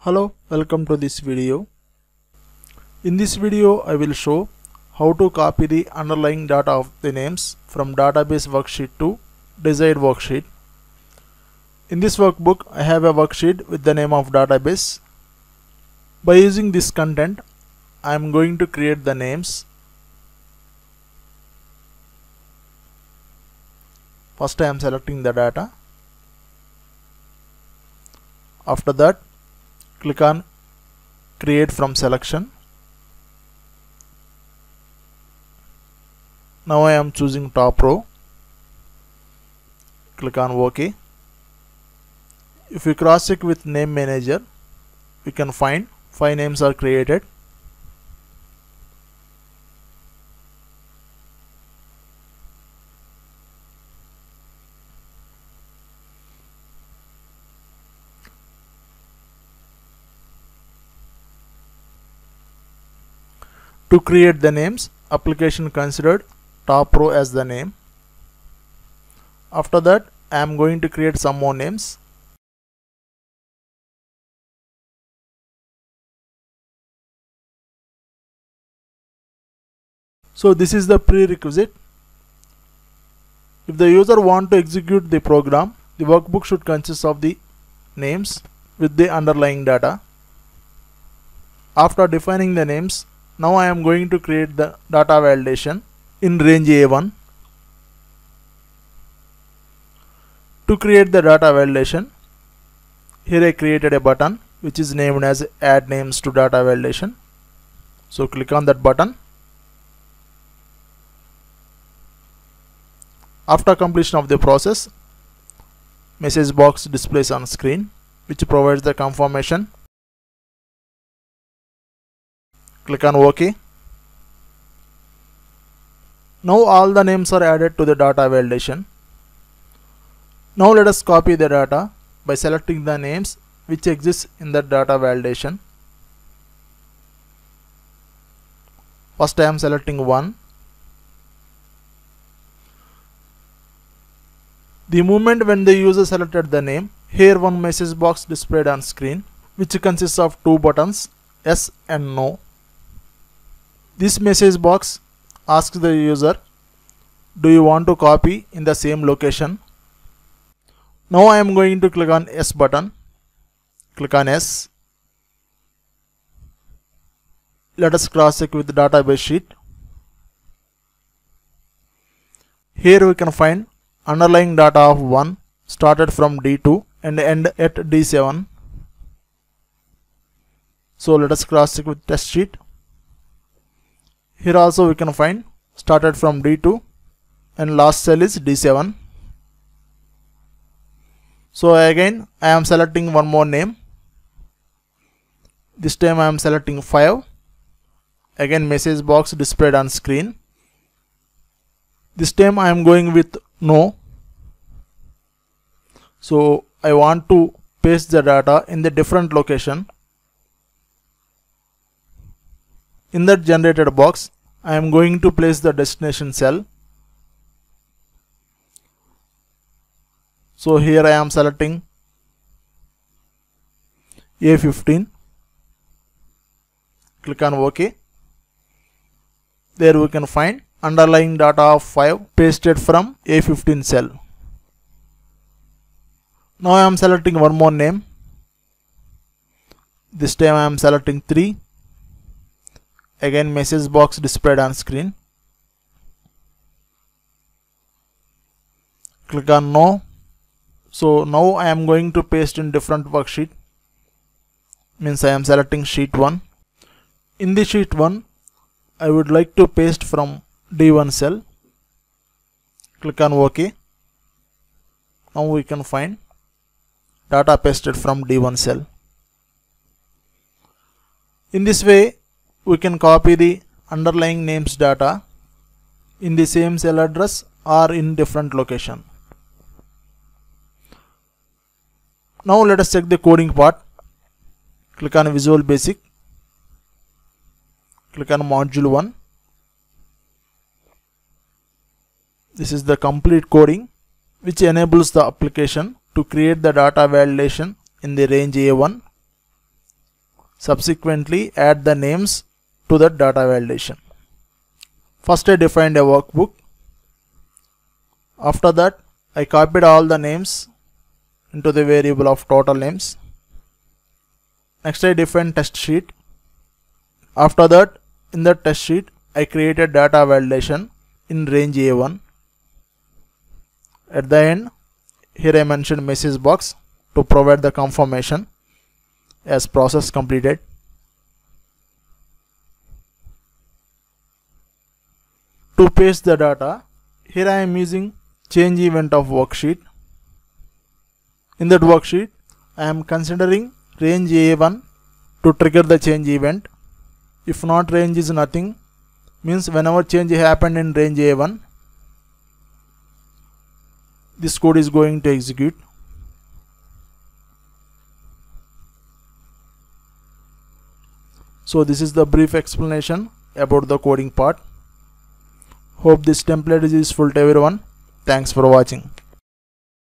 Hello, welcome to this video. In this video, I will show how to copy the underlying data of the names from database worksheet to desired worksheet. In this workbook, I have a worksheet with the name of database. By using this content, I am going to create the names. First, I am selecting the data. After that, click on create from selection. Now I am choosing top row. Click on OK. If we cross check with name manager, we can find 5 names are created. To create the names, application considered top row as the name. After that, I am going to create some more names. So this is the prerequisite. If the user want to execute the program, the workbook should consist of the names with the underlying data. After defining the names, now I am going to create the data validation in range A1. To create the data validation, here I created a button which is named as add names to data validation. So click on that button. After completion of the process, message box displays on screen which provides the confirmation. Click on OK. Now all the names are added to the data validation. Now let us copy the data by selecting the names which exist in the data validation. First I am selecting 1. The moment when the user selected the name, here one message box displayed on screen which consists of 2 buttons, yes and no. This message box asks the user, do you want to copy in the same location? Now I am going to click on yes button. Click on yes. Let us cross check with the database sheet. Here we can find underlying data of 1 started from D2 and end at D7. So let us cross check with test sheet. Here also we can find started from D2 and last cell is D7. So again I am selecting one more name. This time I am selecting 5. Again message box displayed on screen. This time I am going with no. So I want to paste the data in the different location. In that generated box, I am going to place the destination cell. So here I am selecting A15. Click on OK. There we can find underlying data of 5 pasted from A15 cell. Now I am selecting one more name. This time I am selecting 3. Again message box displayed on screen. Click on no. So now I am going to paste in different worksheet. Means I am selecting sheet 1. In the sheet 1, I would like to paste from D1 cell. Click on OK. Now we can find data pasted from D1 cell. In this way, we can copy the underlying names data in the same cell address or in different location. Now let us check the coding part. Click on Visual Basic. Click on Module 1. This is the complete coding which enables the application to create the data validation in the range A1 Subsequently, add the names to the data validation. First, I defined a workbook. After that, I copied all the names into the variable of total names. Next, I defined test sheet. After that, in the test sheet, I created data validation in range A1. At the end, here I mentioned message box to provide the confirmation as process completed. To paste the data, here I am using change event of worksheet. In that worksheet, I am considering range A1 to trigger the change event. If not, range is nothing, means whenever change happened in range A1, this code is going to execute. So this is the brief explanation about the coding part. Hope this template is useful to everyone. Thanks for watching.